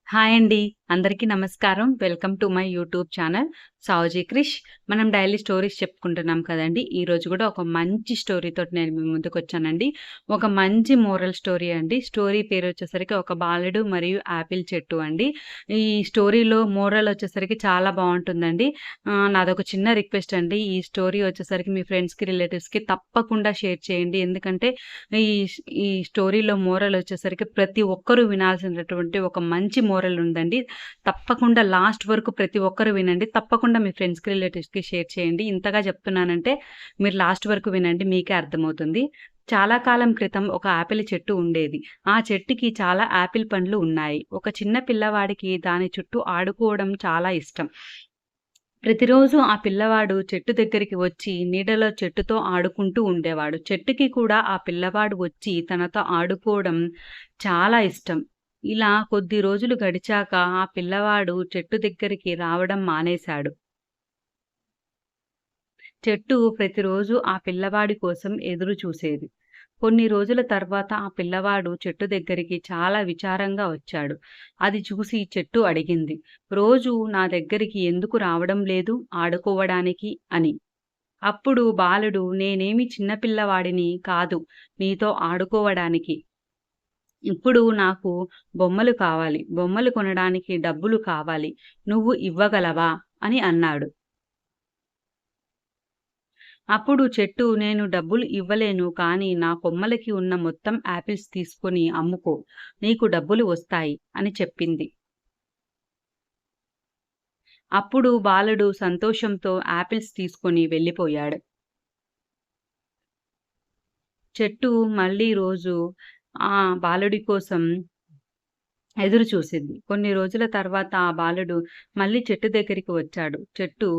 Hi అండి. అందరికీ నమస్కారం. Welcome to my YouTube channel Savuji Krish. మనం డైలీ స్టోరీస్ చెప్పుకుంటున్నాం కదండీ! ఈరోజు గూడా ఒక మంచి స్టోరీతోటి నేను మీ ముందుకొచ్చానండి. ఒక మంచి మోరల్ స్టోరీ అండి. స్టోరీ పేరొచ్చేసరికి ఒక బాలుడు మరియు యాపిల్ చెట్టు అండి. ఈ స్టోరీలో మోరల్ వచ్చేసరికి చాలా బావుంటుందండి. నాదొక చిన్న రిక్వెస్ట్ అండి. ఈ స్టోరీ వచ్చేసరికి మీ ఫ్రెండ్స్‌కి, రిలేటివ్స్‌కి తప్పకుండా షేర్ చేయండి. ఎందుకంటే ఈ ఈ స్టోరీలో మోరల్ వచ్చేసరికి ప్రతి ఒక్కరూ వినాల్సినటువంటి ఒక మంచి మోరల్ ఉందండి. తప్పకుండా లాస్ట్ వరకు ప్రతి ఒక్కరు వినండి. తప్పకుండా మీ ఫ్రెండ్స్‌కి, రిలేటివ్స్‌కి షేర్ చేయండి. ఇంతగా చెప్తున్నానంటే మీరు లాస్ట్ వరకు వినండి. మీకే అర్థమవుతుంది. చాలా కాలం క్రితం ఒక ఆపిల్ చెట్టు ఉండేది. ఆ చెట్టుకి చాలా ఆపిల్ పండ్లు ఉన్నాయి. ఒక చిన్న పిల్లవాడికి దాని చుట్టూ ఆడుకోవడం చాలా ఇష్టం. ప్రతిరోజు ఆ పిల్లవాడు చెట్టు దగ్గరికి వచ్చి నీడలో చెట్టుతో ఆడుకుంటూ ఉండేవాడు. చెట్టుకి కూడా ఆ పిల్లవాడు వచ్చి తనతో ఆడుకోవడం చాలా ఇష్టం. ఇలా కొద్ది రోజులు గడిచాక ఆ పిల్లవాడు చెట్టు దగ్గరికి రావడం మానేశాడు. చెట్టు ప్రతిరోజు ఆ పిల్లవాడి కోసం ఎదురు చూసేది. కొన్ని రోజుల తర్వాత ఆ పిల్లవాడు చెట్టు దగ్గరికి చాలా విచారంగా వచ్చాడు. అది చూసి చెట్టు అడిగింది, "రోజూ నా దగ్గరికి ఎందుకు రావడం లేదు ఆడుకోవడానికి" అని. అప్పుడు బాలుడు, "నేనేమి చిన్న పిల్లవాడిని కాదు నీతో ఆడుకోవడానికి. ఇప్పుడు నాకు బొమ్మలు కావాలి. బొమ్మలు కొనడానికి డబ్బులు కావాలి. నువ్వు ఇవ్వగలవా?" అని అన్నాడు. అప్పుడు చెట్టు, "నేను డబ్బులు ఇవ్వలేను, కానీ నా కొమ్మలకి ఉన్న మొత్తం యాపిల్స్ తీసుకొని అమ్ముకో. నీకు డబ్బులు వస్తాయి" అని చెప్పింది. అప్పుడు బాలుడు సంతోషంతో యాపిల్స్ తీసుకొని వెళ్ళిపోయాడు. చెట్టు మళ్ళీ రోజు ఆ బాలుడి కోసం ఎదురు చూసింది. కొన్ని రోజుల తర్వాత ఆ బాలుడు మళ్ళీ చెట్టు దగ్గరికి వచ్చాడు. చెట్టు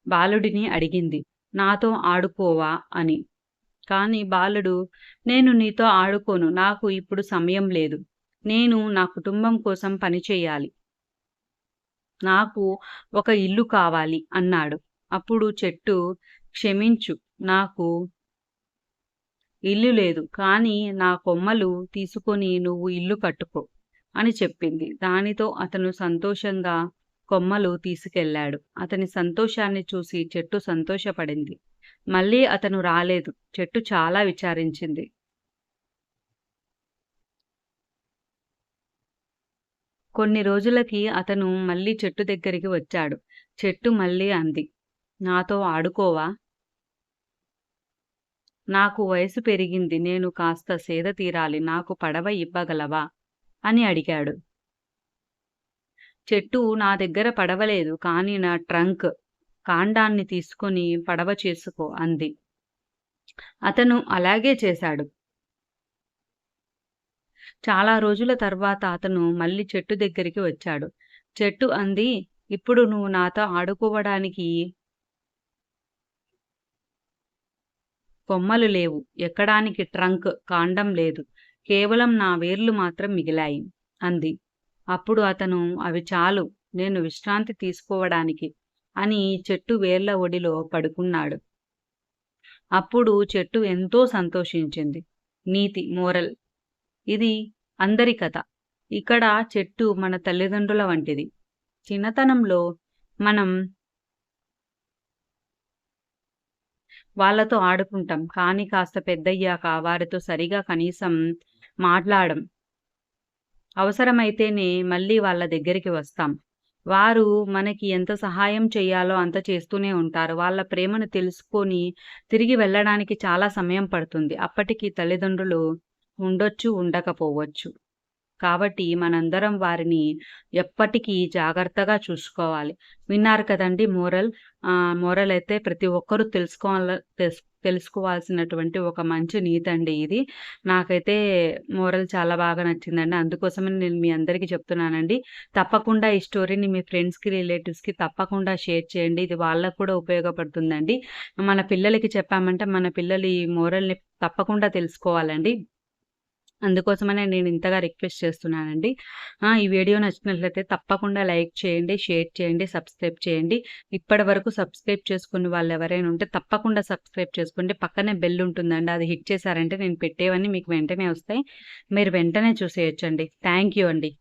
బాలుడిని అడిగింది, "నాతో ఆడుకోవా?" అని. కానీ బాలుడు, "నేను నీతో ఆడుకోను. నాకు ఇప్పుడు సమయం లేదు. నేను నా కుటుంబం కోసం పని చేయాలి. నాకు ఒక ఇల్లు కావాలి" అన్నాడు. అప్పుడు చెట్టు, "క్షమించు, నాకు ఇల్లు లేదు. కానీ నా కొమ్మలు తీసుకొని నువ్వు ఇల్లు కట్టుకో" అని చెప్పింది. దానితో అతను సంతోషంగా కొమ్మలు తీసుకెళ్ళాడు. అతని సంతోషాన్ని చూసి చెట్టు సంతోషపడింది. మళ్ళీ అతను రాలేదు. చెట్టు చాలా విచారించింది. కొన్ని రోజులకి అతను మళ్ళీ చెట్టు దగ్గరికి వచ్చాడు. చెట్టు మళ్ళీ అంది, "నాతో ఆడుకోవా? నాకు వయసు పెరిగింది. నేను కాస్త సేద తీరాలి. నాకు పడవ ఇవ్వగలవా?" అని అడిగాడు. చెట్టు, "నా దగ్గర పడవ లేదు. కానీ నా ట్రంక్ కాండాన్ని తీసుకొని పడవ చేసుకో" అంది. అతను అలాగే చేశాడు. చాలా రోజుల తర్వాత అతను మళ్ళీ చెట్టు దగ్గరికి వచ్చాడు. చెట్టు అంది, "ఇప్పుడు నువ్వు నాతో ఆడుకోవడానికి కొమ్మలు లేవు. ఎక్కడానికి ట్రంక్, కాండం లేదు. కేవలం నా వేర్లు మాత్రం మిగిలాయి" అంది. అప్పుడు అతను, "అవి చాలు నేను విశ్రాంతి తీసుకోవడానికి" అని చెట్టు వేర్ల ఒడిలో పడుకున్నాడు. అప్పుడు చెట్టు ఎంతో సంతోషించింది. నీతి మోరల్ ఇది అందరి కథ. ఇక్కడ చెట్టు మన తల్లిదండ్రుల వంటిది. చిన్నతనంలో మనం వాళ్ళతో ఆడుకుంటాం. కానీ కాస్త పెద్దయ్యాక వారితో సరిగా కనీసం మాట్లాడం. అవసరమైతేనే మళ్ళీ వాళ్ళ దగ్గరికి వస్తాం. వారు మనకి ఎంత సహాయం చేయాలో అంత చేస్తూనే ఉంటారు. వాళ్ళ ప్రేమను తెలుసుకొని తిరిగి వెళ్ళడానికి చాలా సమయం పడుతుంది. అప్పటికి తల్లిదండ్రులు ఉండొచ్చు, ఉండకపోవచ్చు. కాబట్టి మనందరం వారిని ఎప్పటికీ జాగ్రత్తగా చూసుకోవాలి. విన్నారు కదండీ మోరల్. మోరల్ అయితే ప్రతి ఒక్కరూ తెలుసుకోవాల్సినటువంటి ఒక మంచి నీతండి ఇది. నాకైతే మోరల్ చాలా బాగా నచ్చిందండి. అందుకోసమని నేను మీ అందరికీ చెప్తున్నానండి. తప్పకుండా ఈ స్టోరీని మీ ఫ్రెండ్స్‌కి, రిలేటివ్స్‌కి తప్పకుండా షేర్ చేయండి. ఇది వాళ్ళకి కూడా ఉపయోగపడుతుందండి. మన పిల్లలకి చెప్పామంటే మన పిల్లలు ఈ మోరల్‌ని తప్పకుండా తెలుసుకోవాలండి. అందుకోసమనే నేను ఇంతగా రిక్వెస్ట్ చేస్తున్నానండి. ఈ వీడియో నచ్చినట్లయితే తప్పకుండా లైక్ చేయండి, షేర్ చేయండి, సబ్స్క్రైబ్ చేయండి. ఇప్పటి వరకు సబ్స్క్రైబ్ చేసుకుని వాళ్ళెవరైనా ఉంటే తప్పకుండా సబ్స్క్రైబ్ చేసుకోండి. పక్కనే బెల్ ఉంటుందండి. అది హిట్ చేశారంటే నేను పెట్టేవన్నీ మీకు వెంటనే వస్తాయి. మీరు వెంటనే చూసేయొచ్చండి. థ్యాంక్ యూ అండి.